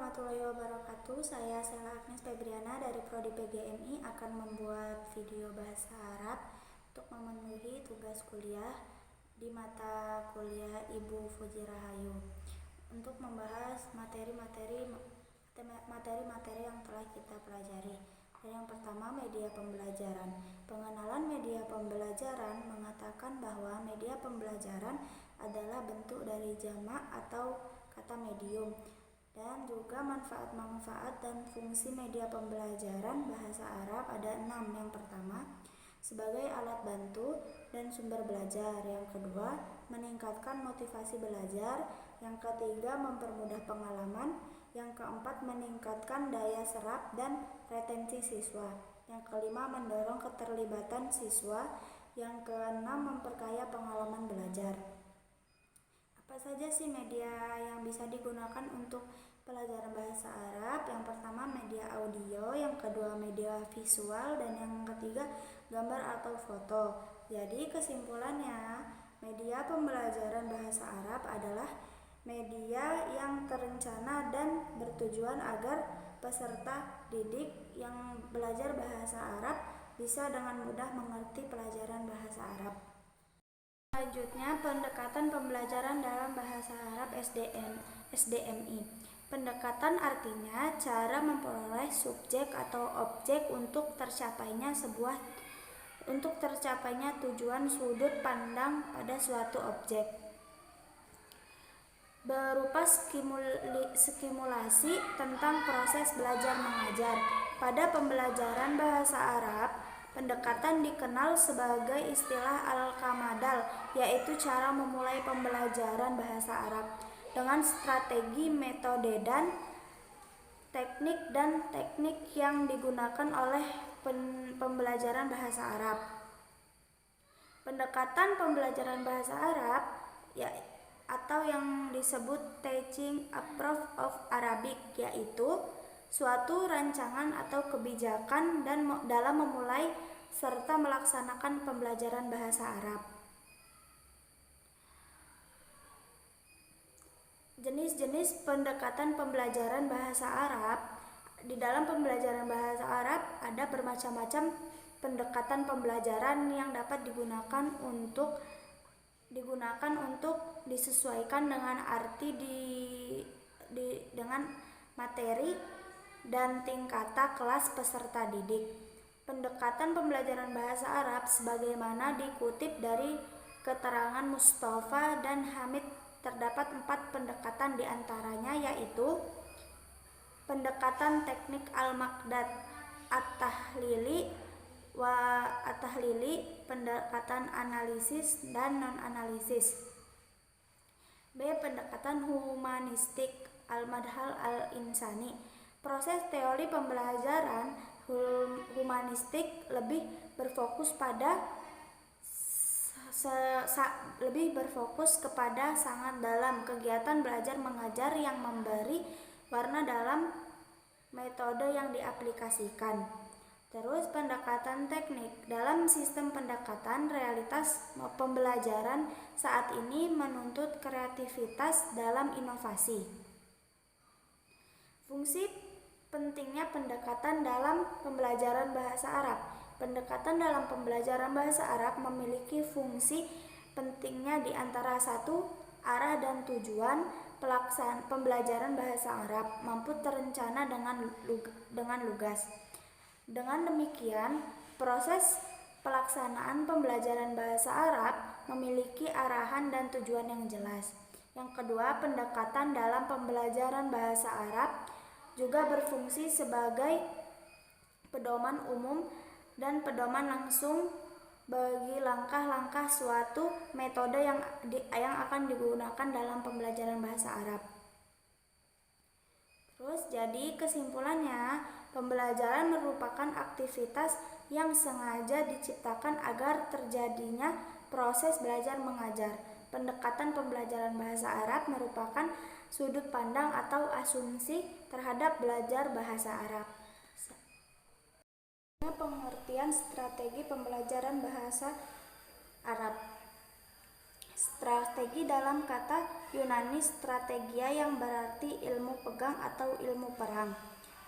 warahmatullahi wabarakatuh. Saya Sela Agnes Febriana dari Prodi PGMI akan membuat video bahasa Arab untuk memenuhi tugas kuliah di mata kuliah Ibu Fuji Rahayu untuk membahas materi-materi yang telah kita pelajari. Dan yang pertama, media pembelajaran. Pengenalan media pembelajaran mengatakan bahwa media pembelajaran adalah bentuk dari jamak atau kata medium, dan juga manfaat-manfaat dan fungsi media pembelajaran bahasa Arab ada 6. Yang pertama, sebagai alat bantu dan sumber belajar. Yang kedua, meningkatkan motivasi belajar. Yang ketiga, mempermudah pengalaman. Yang keempat, meningkatkan daya serap dan retensi siswa. Yang kelima, mendorong keterlibatan siswa. Yang keenam, memperkaya pengalaman belajar. Apa saja sih media yang bisa digunakan untuk pelajaran bahasa Arab? Yang pertama, media audio, yang kedua media visual, dan yang ketiga gambar atau foto. Jadi kesimpulannya, media pembelajaran bahasa Arab adalah media yang terencana dan bertujuan agar peserta didik yang belajar bahasa Arab bisa dengan mudah mengerti pelajaran bahasa Arab. Selanjutnya, pendekatan pembelajaran dalam bahasa Arab SDMI. Pendekatan artinya cara memperoleh subjek atau objek untuk tercapainya tujuan sudut pandang pada suatu objek, berupa stimulasi tentang proses belajar mengajar. Pada pembelajaran bahasa Arab, pendekatan dikenal sebagai istilah al-kamadal, yaitu cara memulai pembelajaran bahasa Arab dengan strategi, metode, dan teknik yang digunakan oleh pembelajaran bahasa Arab. Pendekatan pembelajaran bahasa Arab atau yang disebut teaching approach of Arabic, yaitu suatu rancangan atau kebijakan dalam memulai serta melaksanakan pembelajaran bahasa Arab. Jenis-jenis pendekatan pembelajaran bahasa Arab. Di dalam pembelajaran bahasa Arab ada bermacam-macam pendekatan pembelajaran yang dapat digunakan untuk disesuaikan dengan arti dengan materi dan tingkatan kelas peserta didik. Pendekatan pembelajaran bahasa Arab sebagaimana dikutip dari keterangan Mustafa dan Hamid, terdapat 4 pendekatan diantaranya, yaitu pendekatan teknik al-maqdad, at-tahlili, pendekatan analisis dan non-analisis. B. Pendekatan humanistik, al-madhal al-insani. Proses teori pembelajaran humanistik lebih berfokus kepada sangat dalam kegiatan belajar mengajar yang memberi warna dalam metode yang diaplikasikan. Terus pendekatan teknik. Dalam sistem pendekatan realitas pembelajaran saat ini menuntut kreativitas dalam inovasi. Fungsi pentingnya pendekatan dalam pembelajaran bahasa Arab. Pendekatan dalam pembelajaran bahasa Arab memiliki fungsi pentingnya di antara 1. Arah dan tujuan pelaksanaan pembelajaran bahasa Arab mampu terencana dengan lugas. Dengan demikian, proses pelaksanaan pembelajaran bahasa Arab memiliki arahan dan tujuan yang jelas. Yang kedua, pendekatan dalam pembelajaran bahasa Arab juga berfungsi sebagai pedoman umum dan pedoman langsung bagi langkah-langkah suatu metode yang akan digunakan dalam pembelajaran bahasa Arab. Terus, jadi kesimpulannya, pembelajaran merupakan aktivitas yang sengaja diciptakan agar terjadinya proses belajar mengajar. Pendekatan pembelajaran bahasa Arab merupakan sudut pandang atau asumsi terhadap belajar bahasa Arab. Pengertian strategi pembelajaran bahasa Arab. Strategi dalam kata Yunani strategia yang berarti ilmu pegang atau ilmu perang.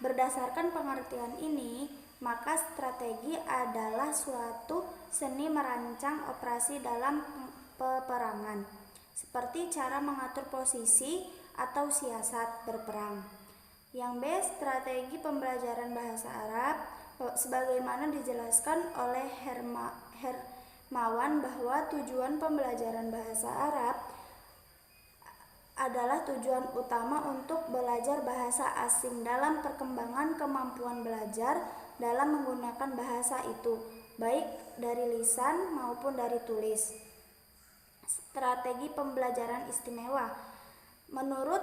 Berdasarkan pengertian ini, maka strategi adalah suatu seni merancang operasi dalam peperangan, seperti cara mengatur posisi atau siasat berperang. Yang B, strategi pembelajaran bahasa Arab. Sebagaimana dijelaskan oleh Hermawan bahwa tujuan pembelajaran bahasa Arab adalah tujuan utama untuk belajar bahasa asing dalam perkembangan kemampuan belajar dalam menggunakan bahasa itu, baik dari lisan maupun dari tulis. Strategi pembelajaran istimewa. Menurut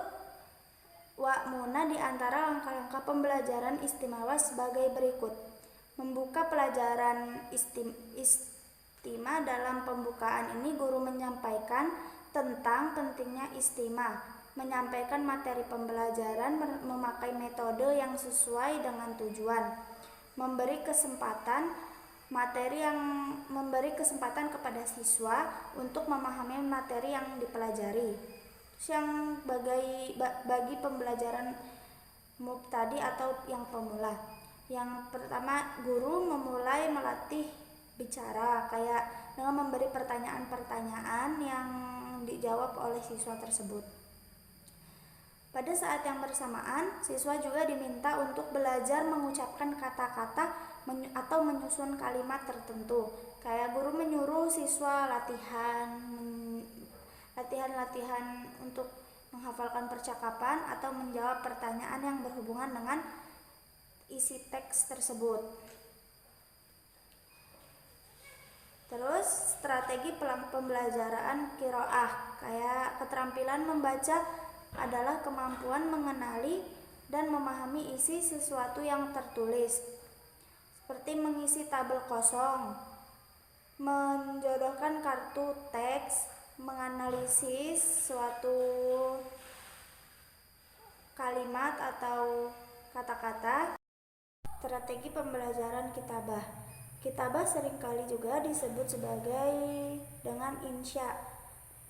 Wa'muna, di antara langkah-langkah pembelajaran istimewa sebagai berikut. Membuka pelajaran istima. Dalam pembukaan ini guru menyampaikan tentang pentingnya istima, menyampaikan materi pembelajaran memakai metode yang sesuai dengan tujuan, memberi kesempatan kepada siswa untuk memahami materi yang dipelajari. Yang bagi pembelajaran mubtadi atau yang pemula. Yang pertama, guru memulai melatih bicara, kayak dengan memberi pertanyaan-pertanyaan yang dijawab oleh siswa tersebut. Pada saat yang bersamaan, siswa juga diminta untuk belajar mengucapkan kata-kata atau menyusun kalimat tertentu. Kayak guru menyuruh siswa latihan untuk menghafalkan percakapan atau menjawab pertanyaan yang berhubungan dengan isi teks tersebut. Terus strategi pembelajaran qiraah, kayak keterampilan membaca adalah kemampuan mengenali dan memahami isi sesuatu yang tertulis, seperti mengisi tabel kosong, menjodohkan kartu teks, menganalisis suatu kalimat atau kata-kata. Strategi pembelajaran kitabah. Kitabah seringkali juga disebut sebagai dengan insya.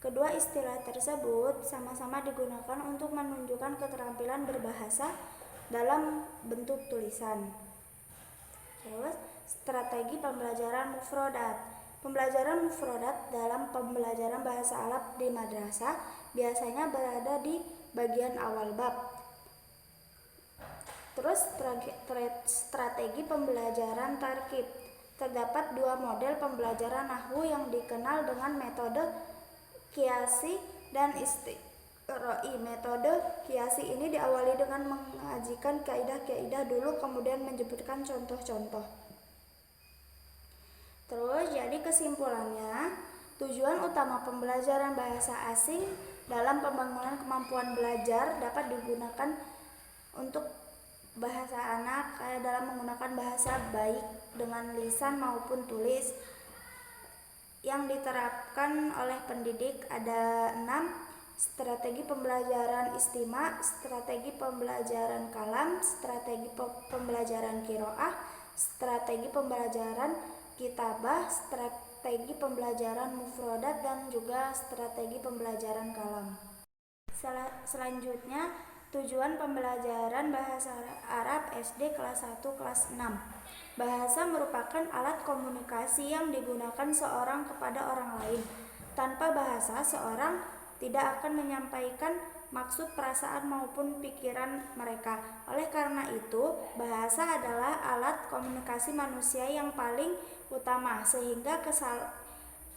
Kedua istilah tersebut sama-sama digunakan untuk menunjukkan keterampilan berbahasa dalam bentuk tulisan. Terus, strategi pembelajaran mufrodat. Pembelajaran mufrodat dalam pembelajaran bahasa Arab di madrasah biasanya berada di bagian awal bab. Terus strategi pembelajaran tarkib. Terdapat dua model pembelajaran nahwu yang dikenal dengan metode qiyasi dan istiqra'i. Metode qiyasi ini diawali dengan mengajikan kaidah-kaidah dulu, kemudian menyebutkan contoh-contoh. Terus, jadi kesimpulannya, tujuan utama pembelajaran bahasa asing dalam pembangunan kemampuan belajar dapat digunakan untuk bahasa anak dalam menggunakan bahasa baik dengan lisan maupun tulis. Yang diterapkan oleh pendidik ada 6: strategi pembelajaran istima, strategi pembelajaran kalam, strategi pembelajaran qiraah, strategi pembelajaran kitabah, strategi pembelajaran mufrodat, dan juga strategi pembelajaran kalam. Selanjutnya, tujuan pembelajaran bahasa Arab SD kelas 1 kelas 6. Bahasa merupakan alat komunikasi yang digunakan seorang kepada orang lain. Tanpa bahasa, seorang tidak akan menyampaikan maksud, perasaan maupun pikiran mereka. Oleh karena itu, bahasa adalah alat komunikasi manusia yang paling utama, sehingga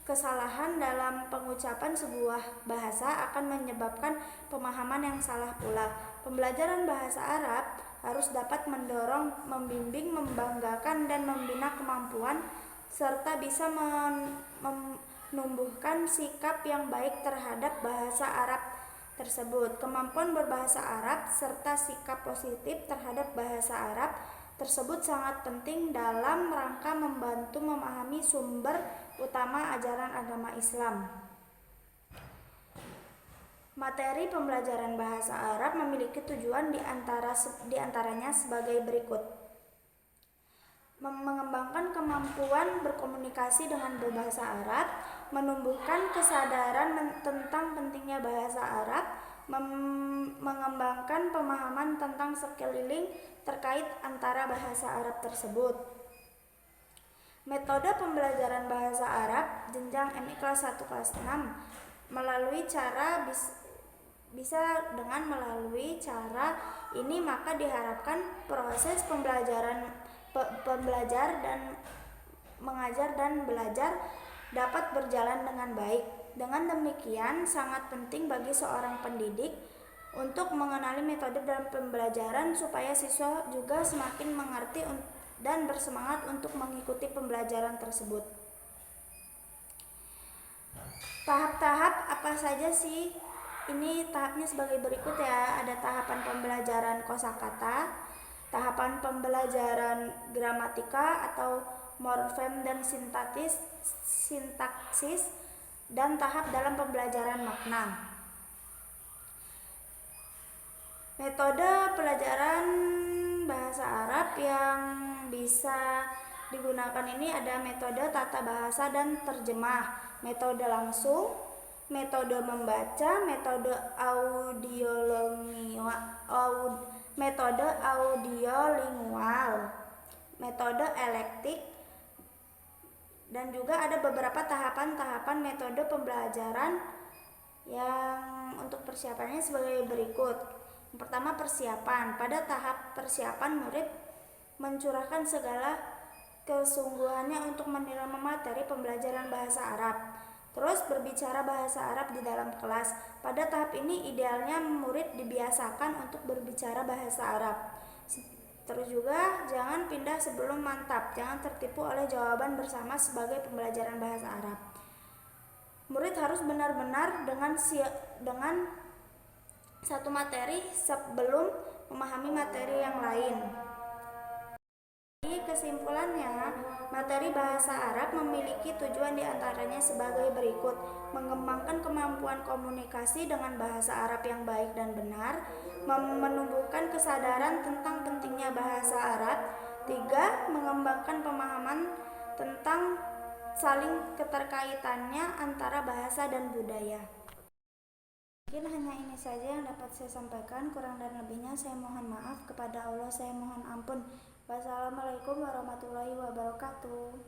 kesalahan dalam pengucapan sebuah bahasa akan menyebabkan pemahaman yang salah pula. Pembelajaran bahasa Arab harus dapat mendorong, membimbing, membanggakan, dan membina kemampuan, serta bisa menumbuhkan sikap yang baik terhadap bahasa Arab tersebut. Kemampuan berbahasa Arab serta sikap positif terhadap bahasa Arab tersebut sangat penting dalam rangka membantu memahami sumber utama ajaran agama Islam. Materi pembelajaran bahasa Arab memiliki tujuan diantaranya sebagai berikut: mengembangkan kemampuan berkomunikasi dengan berbahasa Arab, menumbuhkan kesadaran tentang pentingnya bahasa Arab, mengembangkan pemahaman tentang sekeliling terkait antara bahasa Arab tersebut. Metode pembelajaran bahasa Arab jenjang MI kelas 1 kelas 6 melalui cara ini maka diharapkan proses pembelajar dan mengajar dan belajar dapat berjalan dengan baik. Dengan demikian, sangat penting bagi seorang pendidik untuk mengenali metode dalam pembelajaran supaya siswa juga semakin mengerti dan bersemangat untuk mengikuti pembelajaran tersebut. Tahap-tahap apa saja sih? Ini tahapnya sebagai berikut ya. Ada tahapan pembelajaran kosakata, tahapan pembelajaran gramatika atau morfem dan sintaksis, dan tahap dalam pembelajaran makna. Metode pelajaran bahasa Arab yang bisa digunakan ini ada metode tata bahasa dan terjemah, metode langsung, metode membaca, metode audiolingual, metode elektik, dan juga ada beberapa tahapan-tahapan metode pembelajaran yang untuk persiapannya sebagai berikut. Yang pertama, persiapan. Pada tahap persiapan, murid mencurahkan segala kesungguhannya untuk menerima materi pembelajaran bahasa Arab. Terus berbicara bahasa Arab di dalam kelas. Pada tahap ini idealnya murid dibiasakan untuk berbicara bahasa Arab. Terus juga jangan pindah sebelum mantap. Jangan tertipu oleh jawaban bersama sebagai pembelajaran bahasa Arab. Murid harus benar-benar dengan satu materi sebelum memahami materi yang lain. Jadi kesimpulannya, materi bahasa Arab memiliki tujuan diantaranya sebagai berikut: mengembangkan kemampuan komunikasi dengan bahasa Arab yang baik dan benar, menumbuhkan kesadaran tentang pentingnya bahasa Arab. 3. Mengembangkan pemahaman tentang saling keterkaitannya antara bahasa dan budaya. Mungkin hanya ini saja yang dapat saya sampaikan. Kurang dan lebihnya saya mohon maaf. Kepada Allah saya mohon ampun. Wassalamualaikum warahmatullahi wabarakatuh.